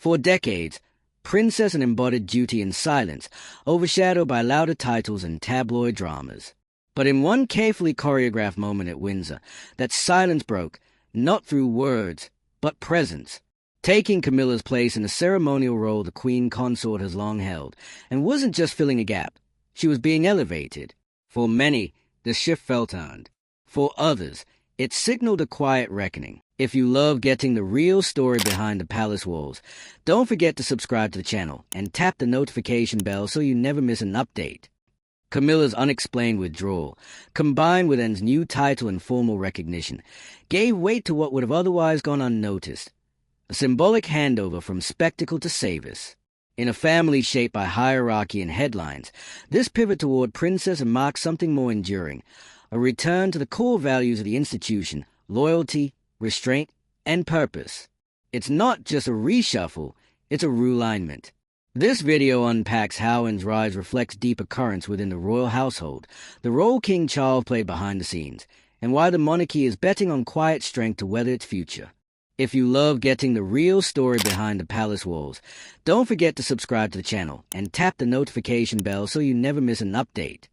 For decades, princess and embodied duty in silence, overshadowed by louder titles and tabloid dramas. But in one carefully choreographed moment at Windsor, that silence broke, not through words, but presence, taking Camilla's place in a ceremonial role the queen consort has long held, and wasn't just filling a gap, she was being elevated. For many, the shift felt earned. For others, it signaled a quiet reckoning. If you love getting the real story behind the palace walls, don't forget to subscribe to the channel and tap the notification bell so you never miss an update. Camilla's unexplained withdrawal, combined with Anne's new title and formal recognition, gave weight to what would have otherwise gone unnoticed. A symbolic handover from spectacle to service. In a family shaped by hierarchy and headlines, this pivot toward princess marked something more enduring, a return to the core values of the institution: loyalty, restraint, and purpose. It's not just a reshuffle, it's a realignment. This video unpacks how Anne's rise reflects deeper currents within the royal household, the role King Charles played behind the scenes, and why the monarchy is betting on quiet strength to weather its future. If you love getting the real story behind the palace walls, don't forget to subscribe to the channel and tap the notification bell so you never miss an update.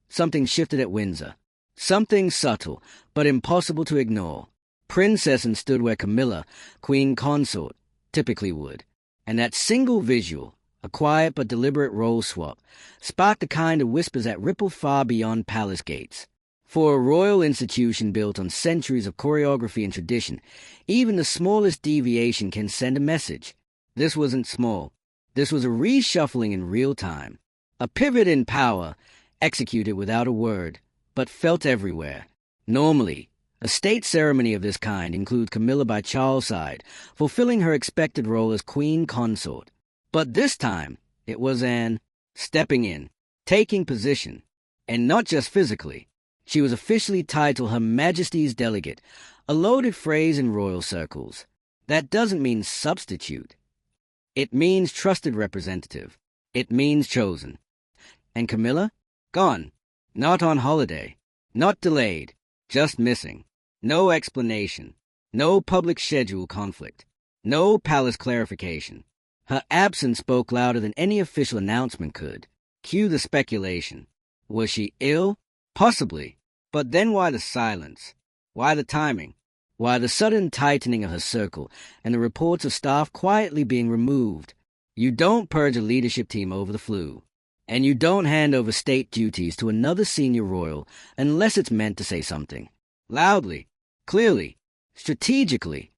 Something shifted at Windsor. Something subtle, but impossible to ignore. Princess Anne stood where Camilla, queen consort, typically would. And that single visual, a quiet but deliberate role swap, sparked the kind of whispers that ripple far beyond palace gates. For a royal institution built on centuries of choreography and tradition, even the smallest deviation can send a message. This wasn't small. This was a reshuffling in real time. A pivot in power, executed without a word, but felt everywhere. Normally, a state ceremony of this kind includes Camilla by Charles' side, fulfilling her expected role as queen consort. But this time, it was Anne, stepping in, taking position, and not just physically. She was officially titled Her Majesty's Delegate, a loaded phrase in royal circles. That doesn't mean substitute. It means trusted representative. It means chosen. And Camilla? Gone. Not on holiday. Not delayed. Just missing. No explanation. No public schedule conflict. No palace clarification. Her absence spoke louder than any official announcement could. Cue the speculation. Was she ill? Possibly. But then why the silence? Why the timing? Why the sudden tightening of her circle and the reports of staff quietly being removed? You don't purge a leadership team over the flu. And you don't hand over state duties to another senior royal unless it's meant to say something. Loudly, clearly, strategically.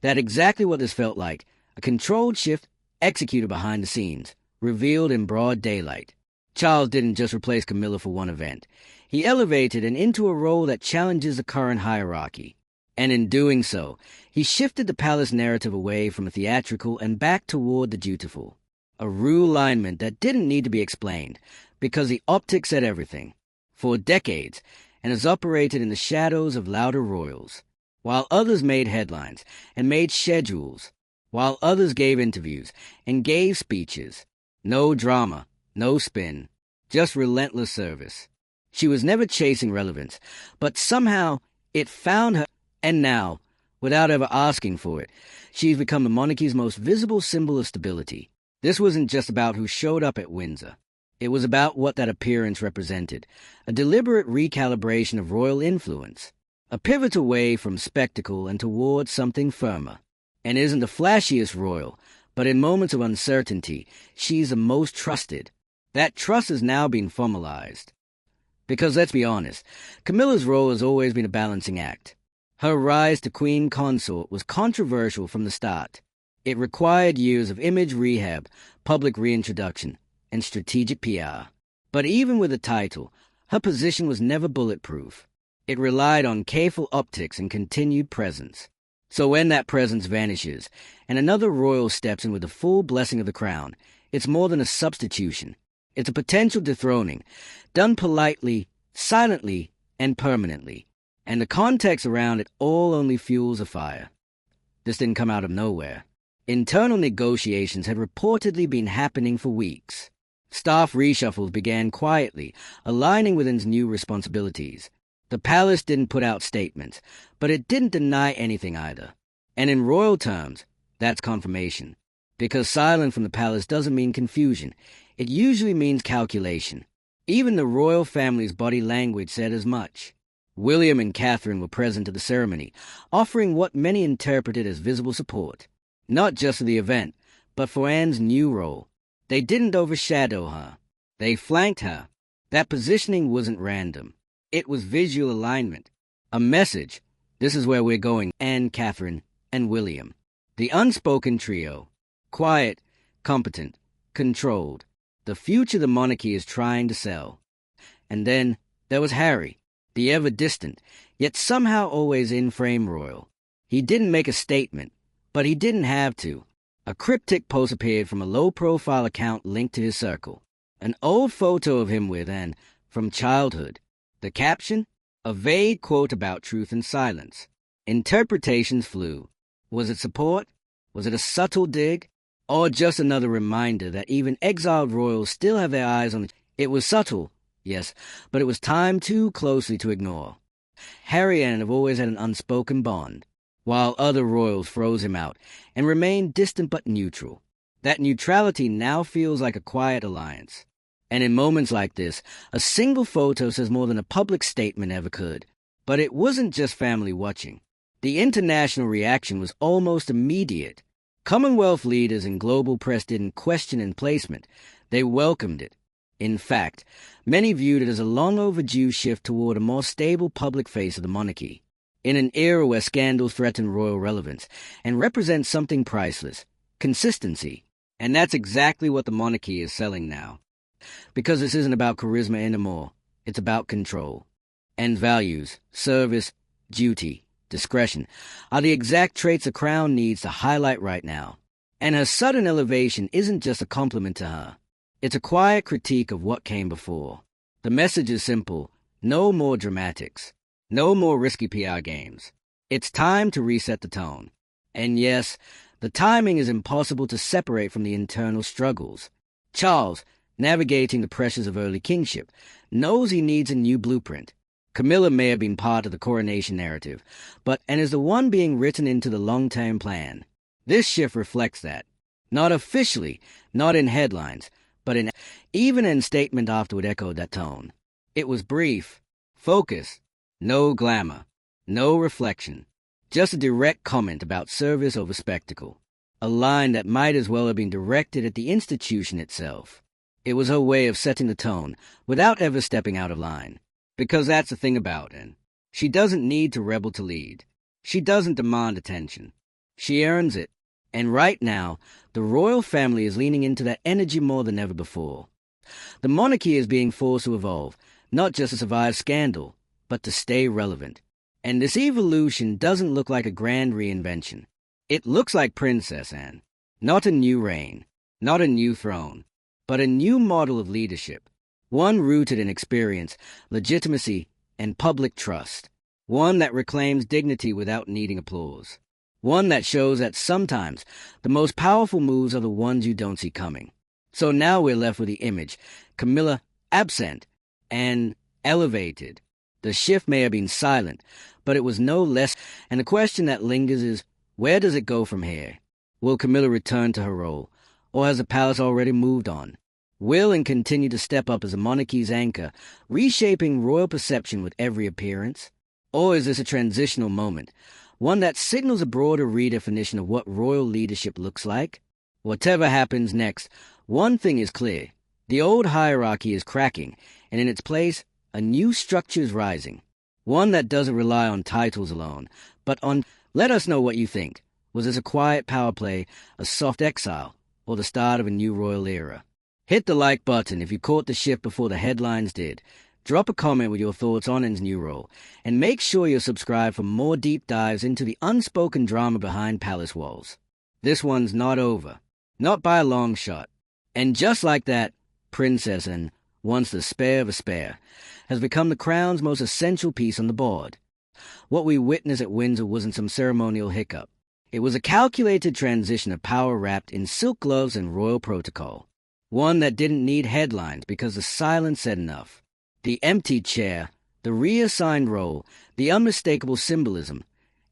That's exactly what this felt like. A controlled shift executed behind the scenes, revealed in broad daylight. Charles didn't just replace Camilla for one event. He elevated her into a role that challenges the current hierarchy. And in doing so, he shifted the palace narrative away from the theatrical and back toward the dutiful. A realignment that didn't need to be explained, because the optics said everything. For decades, and has operated in the shadows of louder royals. While others made headlines and made schedules, while others gave interviews and gave speeches. No drama, no spin, just relentless service. She was never chasing relevance, but somehow it found her, and now, without ever asking for it, she's become the monarchy's most visible symbol of stability. This wasn't just about who showed up at Windsor. It was about what that appearance represented, a deliberate recalibration of royal influence, a pivot away from spectacle and towards something firmer. And isn't the flashiest royal, but in moments of uncertainty, she's the most trusted. That trust has now been formalized. Because let's be honest, Camilla's role has always been a balancing act. Her rise to queen consort was controversial from the start. It required years of image rehab, public reintroduction, and strategic PR. But even with the title, her position was never bulletproof. It relied on careful optics and continued presence. So when that presence vanishes, and another royal steps in with the full blessing of the crown, it's more than a substitution. It's a potential dethroning, done politely, silently, and permanently. And the context around it all only fuels a fire. This didn't come out of nowhere. Internal negotiations had reportedly been happening for weeks. Staff reshuffles began quietly, aligning with Anne's new responsibilities. The palace didn't put out statements, but it didn't deny anything either. And in royal terms, that's confirmation. Because silence from the palace doesn't mean confusion. It usually means calculation. Even the royal family's body language said as much. William and Catherine were present at the ceremony, offering what many interpreted as visible support, not just for the event, but for Anne's new role. They didn't overshadow her. They flanked her. That positioning wasn't random. It was visual alignment. A message. This is where we're going. Anne, Catherine, and William. The unspoken trio. Quiet, competent, controlled. The future the monarchy is trying to sell. And then there was Harry, the ever-distant, yet somehow always in-frame royal. He didn't make a statement, but he didn't have to. A cryptic post appeared from a low-profile account linked to his circle. An old photo of him with Anne from childhood. The caption? A vague quote about truth and silence. Interpretations flew. Was it support? Was it a subtle dig? Or just another reminder that even exiled royals still have their eyes on the... It was subtle, yes, but it was timed too closely to ignore. Harry and Anne have always had an unspoken bond, while other royals froze him out and remained distant but neutral. That neutrality now feels like a quiet alliance. And in moments like this, a single photo says more than a public statement ever could. But it wasn't just family watching. The international reaction was almost immediate. Commonwealth leaders and global press didn't question emplacement. They welcomed it. In fact, many viewed it as a long overdue shift toward a more stable public face of the monarchy, in an era where scandals threaten royal relevance and represent something priceless, consistency. And that's exactly what the monarchy is selling now. Because this isn't about charisma anymore, it's about control. And values, service, duty, discretion are the exact traits a crown needs to highlight right now. And her sudden elevation isn't just a compliment to her. It's a quiet critique of what came before. The message is simple. No more dramatics. No more risky PR games. It's time to reset the tone. And yes, the timing is impossible to separate from the internal struggles. Charles, navigating the pressures of early kingship, knows he needs a new blueprint. Camilla may have been part of the coronation narrative, and is the one being written into the long-term plan. This shift reflects that. Not officially, not in headlines, but even in statement afterward echoed that tone. It was brief, focused, no glamour, no reflection, just a direct comment about service over spectacle. A line that might as well have been directed at the institution itself. It was her way of setting the tone without ever stepping out of line. Because that's the thing about Anne. She doesn't need to rebel to lead. She doesn't demand attention. She earns it. And right now, the royal family is leaning into that energy more than ever before. The monarchy is being forced to evolve, not just to survive scandal, but to stay relevant. And this evolution doesn't look like a grand reinvention. It looks like Princess Anne. Not a new reign, not a new throne, but a new model of leadership. One rooted in experience, legitimacy, and public trust. One that reclaims dignity without needing applause. One that shows that sometimes the most powerful moves are the ones you don't see coming. So now we're left with the image. Camilla absent and elevated. The shift may have been silent, but it was no less. And the question that lingers is, where does it go from here? Will Camilla return to her role, or has the palace already moved on? Will and continue to step up as a monarchy's anchor, reshaping royal perception with every appearance? Or is this a transitional moment, one that signals a broader redefinition of what royal leadership looks like? Whatever happens next, one thing is clear. The old hierarchy is cracking, and in its place, a new structure is rising. One that doesn't rely on titles alone, but on... Let us know what you think. Was this a quiet power play, a soft exile, or the start of a new royal era? Hit the like button if you caught the shift before the headlines did. Drop a comment with your thoughts on Anne's new role, and make sure you're subscribed for more deep dives into the unspoken drama behind palace walls. This one's not over. Not by a long shot. And just like that, Princess Anne, once the spare of a spare, has become the crown's most essential piece on the board. What we witnessed at Windsor wasn't some ceremonial hiccup. It was a calculated transition of power wrapped in silk gloves and royal protocol. One that didn't need headlines because the silence said enough. The empty chair, the reassigned role, the unmistakable symbolism,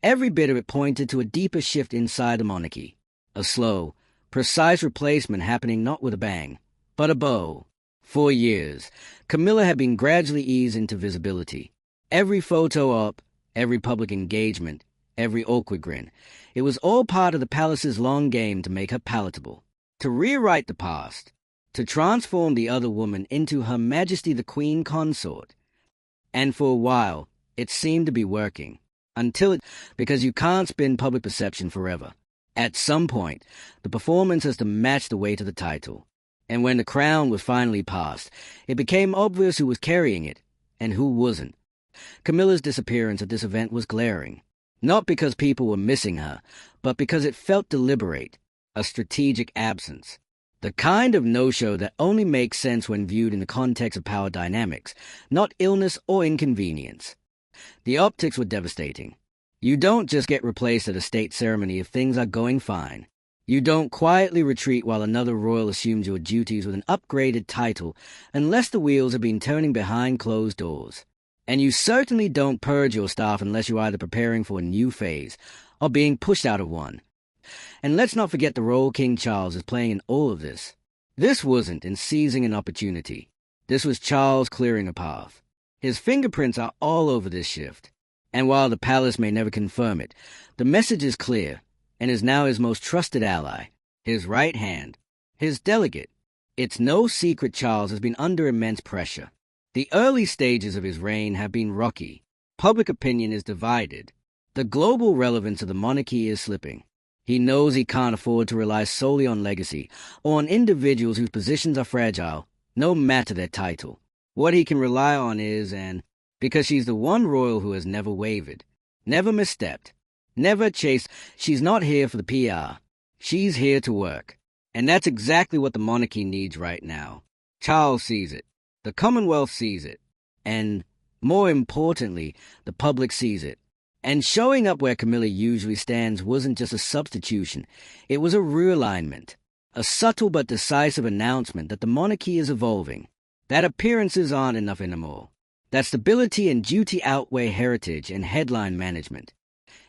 every bit of it pointed to a deeper shift inside the monarchy. A slow, Precise replacement happening not with a bang, but a bow. For years, Camilla had been gradually eased into visibility. Every photo op, every public engagement, every awkward grin. It was all part of the palace's long game to make her palatable, to rewrite the past, to transform the other woman into Her Majesty the Queen Consort. And for a while, it seemed to be working. Because you can't spin public perception forever. At some point, the performance has to match the weight of the title. And when the crown was finally passed, it became obvious who was carrying it and who wasn't. Camilla's disappearance at this event was glaring. Not because people were missing her, but because it felt deliberate, a strategic absence. The kind of no-show that only makes sense when viewed in the context of power dynamics, not illness or inconvenience. The optics were devastating. You don't just get replaced at a state ceremony if things are going fine. You don't quietly retreat while another royal assumes your duties with an upgraded title unless the wheels have been turning behind closed doors. And you certainly don't purge your staff unless you're either preparing for a new phase or being pushed out of one. And let's not forget the role King Charles is playing in all of this. This wasn't in seizing an opportunity. This was Charles clearing a path. His fingerprints are all over this shift. And while the palace may never confirm it, the message is clear and is now his most trusted ally, his right hand, his delegate. It's no secret Charles has been under immense pressure. The early stages of his reign have been rocky. Public opinion is divided. The global relevance of the monarchy is slipping. He knows he can't afford to rely solely on legacy or on individuals whose positions are fragile, no matter their title. What he can rely on is, and because she's the one royal who has never wavered, never misstepped, never chased, she's not here for the PR. She's here to work. And that's exactly what the monarchy needs right now. Charles sees it. The Commonwealth sees it. And, more importantly, the public sees it. And showing up where Camilla usually stands wasn't just a substitution. It was a realignment. A subtle but decisive announcement that the monarchy is evolving. That appearances aren't enough anymore. That stability and duty outweigh heritage and headline management.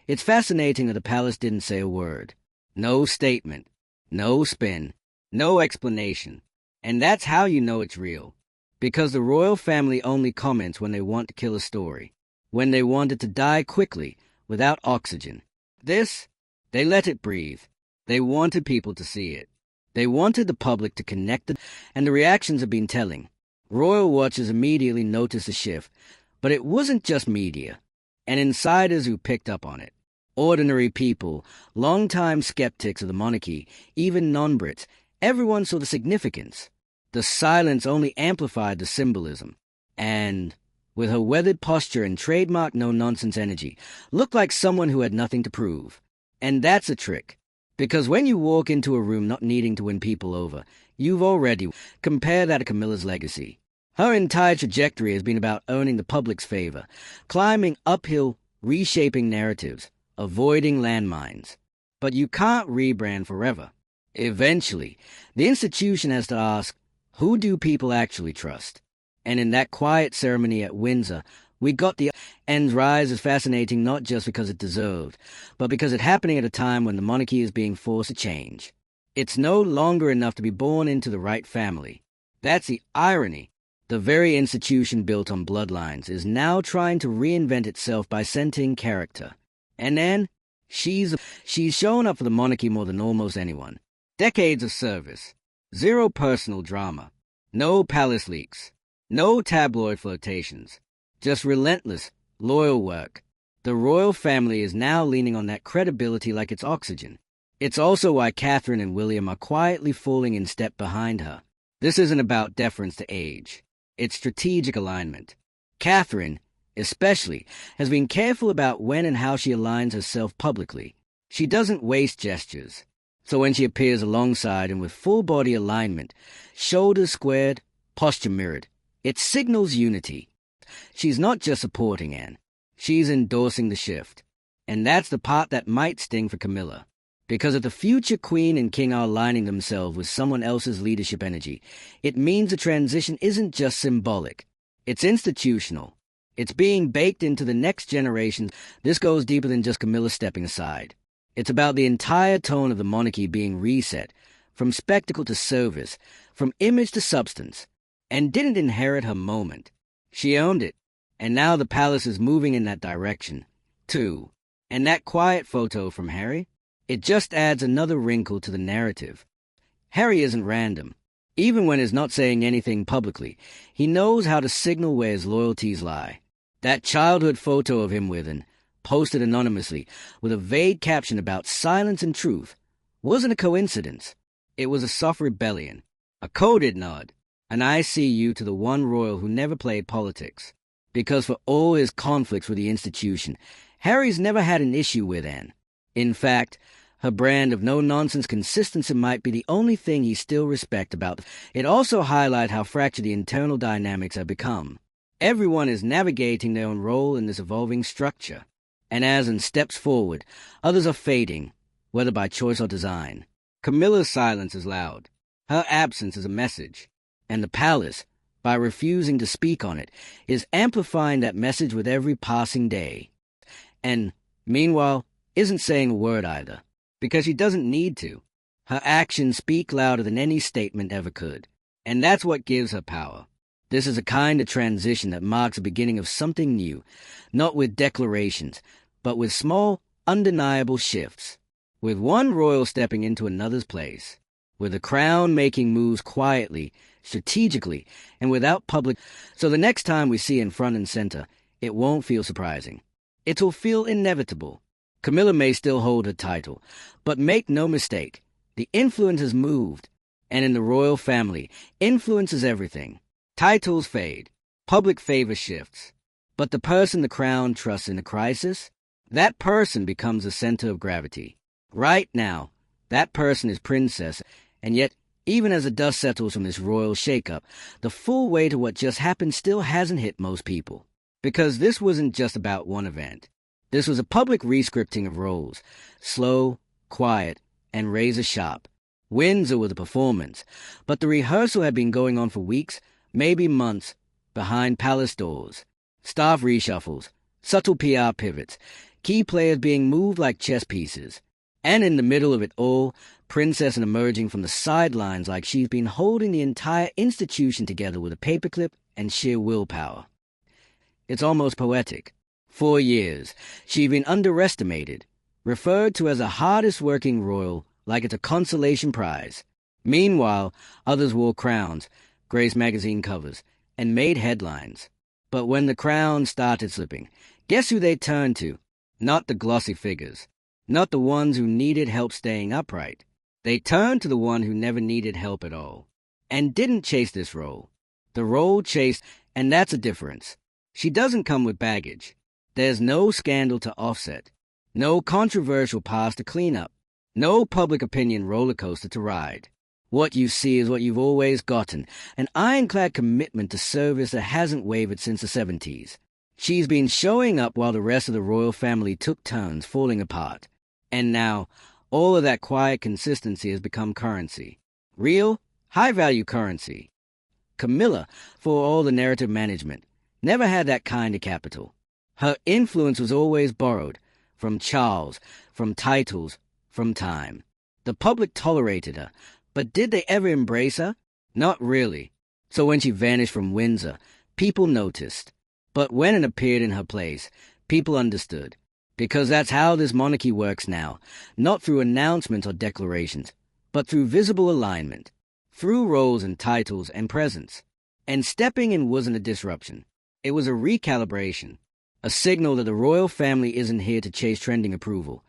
It's fascinating that the palace didn't say a word. No statement. No spin. No explanation. And that's how you know it's real. Because the royal family only comments when they want to kill a story. When they want it to die quickly, without oxygen. This, they let it breathe. They wanted people to see it. They wanted the public to connect it, and the reactions have been telling. Royal watchers immediately noticed the shift, but it wasn't just media, and insiders who picked up on it. Ordinary people, long-time skeptics of the monarchy, even non-Brits, everyone saw the significance. The silence only amplified the symbolism, and, with her weathered posture and trademark no-nonsense energy, looked like someone who had nothing to prove. And that's a trick, because when you walk into a room not needing to win people over, you've already compare that to Camilla's legacy. Her entire trajectory has been about earning the public's favor, climbing uphill, reshaping narratives, avoiding landmines. But you can't rebrand forever. Eventually, the institution has to ask, who do people actually trust? And in that quiet ceremony at Windsor, we got the end's rise as fascinating not just because it deserved, but because it's happening at a time when the monarchy is being forced to change. It's no longer enough to be born into the right family. That's the irony. The very institution built on bloodlines is now trying to reinvent itself by centering character. And then, she's shown up for the monarchy more than almost anyone. Decades of service. Zero personal drama. No palace leaks. No tabloid flirtations. Just relentless, loyal work. The royal family is now leaning on that credibility like it's oxygen. It's also why Catherine and William are quietly falling in step behind her. This isn't about deference to age. It's strategic alignment. Catherine, especially, has been careful about when and how she aligns herself publicly. She doesn't waste gestures. So when she appears alongside and with full body alignment, shoulders squared, posture mirrored, it signals unity. She's not just supporting Anne. She's endorsing the shift. And that's the part that might sting for Camilla. Because if the future queen and king are aligning themselves with someone else's leadership energy, it means the transition isn't just symbolic. It's institutional. It's being baked into the next generation. This goes deeper than just Camilla stepping aside. It's about the entire tone of the monarchy being reset, from spectacle to service, from image to substance, and didn't inherit her moment. She owned it, and now the palace is moving in that direction, too. And that quiet photo from Harry? It just adds another wrinkle to the narrative. Harry isn't random. Even when he's not saying anything publicly, he knows how to signal where his loyalties lie. That childhood photo of him with Anne, posted anonymously, with a vague caption about silence and truth, wasn't a coincidence. It was a soft rebellion, a coded nod, an I see you to the one royal who never played politics. Because for all his conflicts with the institution, Harry's never had an issue with Anne. In fact, her brand of no-nonsense consistency might be the only thing he still respects about. It also highlights how fractured the internal dynamics have become. Everyone is navigating their own role in this evolving structure. And as Anne steps forward, others are fading, whether by choice or design. Camilla's silence is loud. Her absence is a message. And the palace, by refusing to speak on it, is amplifying that message with every passing day. And, meanwhile, isn't saying a word either, because she doesn't need to. Her actions speak louder than any statement ever could, and that's what gives her power. This is a kind of transition that marks the beginning of something new, not with declarations, but with small, undeniable shifts, with one royal stepping into another's place, with the crown making moves quietly, strategically, and without public. So the next time we see in front and center, it won't feel surprising. It'll feel inevitable. Camilla may still hold her title, but make no mistake, the influence has moved, and in the royal family, influence is everything. Titles fade, public favor shifts, but the person the crown trusts in a crisis, that person becomes the center of gravity. Right now, that person is Princess, and yet, even as the dust settles from this royal shakeup, the full weight of what just happened still hasn't hit most people. Because this wasn't just about one event. This was a public rescripting of roles, slow, quiet, and razor-sharp. Windsor was a performance, but the rehearsal had been going on for weeks, maybe months, behind palace doors. Staff reshuffles, subtle PR pivots, key players being moved like chess pieces. And in the middle of it all, Princess emerging from the sidelines like she's been holding the entire institution together with a paperclip and sheer willpower. It's almost poetic. 4 years, she's been underestimated, referred to as the hardest-working royal like it's a consolation prize. Meanwhile, others wore crowns, graced magazine covers, and made headlines. But when the crown started slipping, guess who they turned to? Not the glossy figures. Not the ones who needed help staying upright. They turned to the one who never needed help at all, and didn't chase this role. The role chased, and that's a difference. She doesn't come with baggage. There's no scandal to offset, no controversial past to clean up, no public opinion roller coaster to ride. What you see is what you've always gotten, an ironclad commitment to service that hasn't wavered since the 70s. She's been showing up while the rest of the royal family took turns falling apart. And now, all of that quiet consistency has become currency. Real, high-value currency. Camilla, for all the narrative management, never had that kind of capital. Her influence was always borrowed, from Charles, from titles, from time. The public tolerated her, but did they ever embrace her? Not really. So when she vanished from Windsor, people noticed. But when it appeared in her place, people understood. Because that's how this monarchy works now, not through announcements or declarations, but through visible alignment, through roles and titles and presence. And stepping in wasn't a disruption. It was a recalibration, a signal that the royal family isn't here to chase trending approval.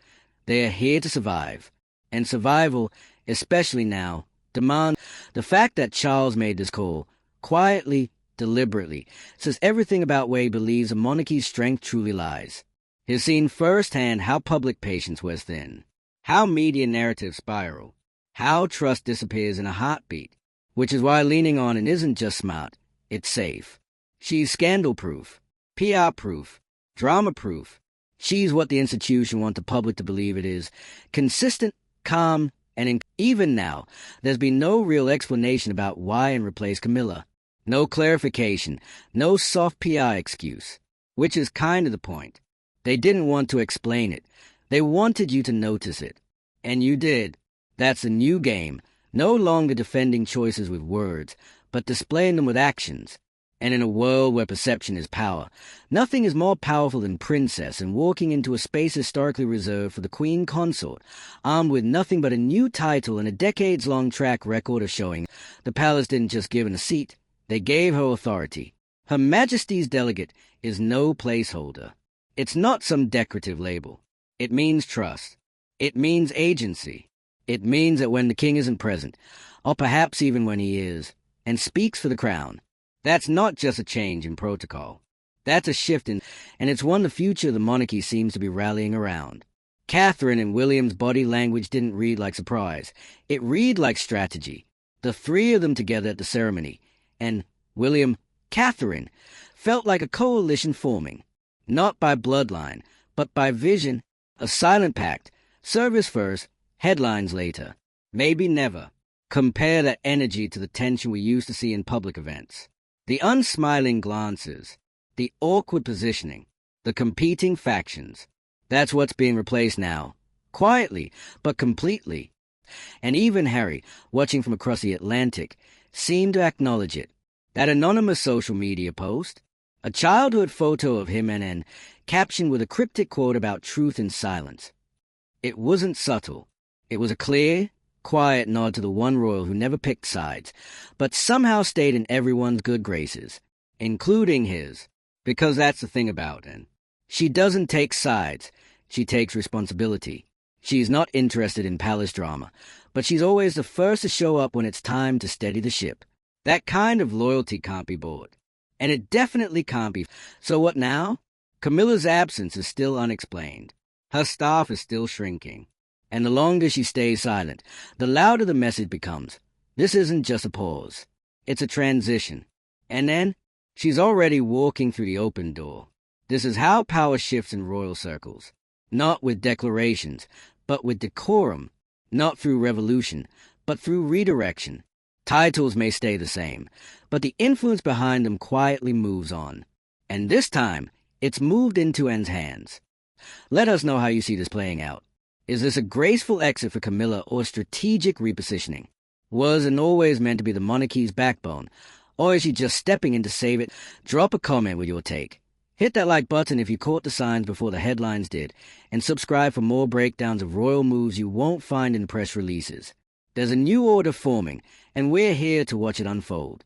They are here to survive. And survival, especially now, demands. The fact that Charles made this call, quietly, deliberately, says everything about where he believes a monarchy's strength truly lies. He's seen firsthand how public patience wears thin, how media narratives spiral, how trust disappears in a heartbeat, which is why leaning on it isn't just smart, it's safe. She's scandal-proof, PR-proof, drama-proof. She's what the institution wants the public to believe it is, consistent, calm, and even now, there's been no real explanation about why Anne replaced Camilla. No clarification, no soft PR excuse, which is kind of the point. They didn't want to explain it. They wanted you to notice it. And you did. That's a new game, no longer defending choices with words, but displaying them with actions. And in a world where perception is power, nothing is more powerful than Princess in walking into a space historically reserved for the Queen Consort, armed with nothing but a new title and a decades-long track record of showing the palace didn't just give her a seat, they gave her authority. Her Majesty's delegate is no placeholder. It's not some decorative label. It means trust. It means agency. It means that when the king isn't present, or perhaps even when he is, and speaks for the crown, that's not just a change in protocol. That's a shift in, and it's one the future of the monarchy seems to be rallying around. Catherine and William's body language didn't read like surprise. It read like strategy. The three of them together at the ceremony, and William, Catherine, felt like a coalition forming. Not by bloodline, but by vision, a silent pact, service first, headlines later. Maybe never. Compare that energy to the tension we used to see in public events. The unsmiling glances, the awkward positioning, the competing factions. That's what's being replaced now. Quietly, but completely. And even Harry, watching from across the Atlantic, seemed to acknowledge it. That anonymous social media post, a childhood photo of him and Anne, captioned with a cryptic quote about truth in silence. It wasn't subtle. It was a clear, quiet nod to the one royal who never picked sides, but somehow stayed in everyone's good graces, including his, because that's the thing about Anne. She doesn't take sides, she takes responsibility. She's not interested in palace drama, but she's always the first to show up when it's time to steady the ship. That kind of loyalty can't be bought. And it definitely can't be. So what now? Camilla's absence is still unexplained. Her staff is still shrinking. And the longer she stays silent, the louder the message becomes. This isn't just a pause. It's a transition. And then, she's already walking through the open door. This is how power shifts in royal circles. Not with declarations, but with decorum. Not through revolution, but through redirection. Titles may stay the same, but the influence behind them quietly moves on. And this time, it's moved into Anne's hands. Let us know how you see this playing out. Is this a graceful exit for Camilla or strategic repositioning? Was and always meant to be the monarchy's backbone, or is she just stepping in to save it? Drop a comment with your take. Hit that like button if you caught the signs before the headlines did, and subscribe for more breakdowns of royal moves you won't find in press releases. There's a new order forming, and we're here to watch it unfold.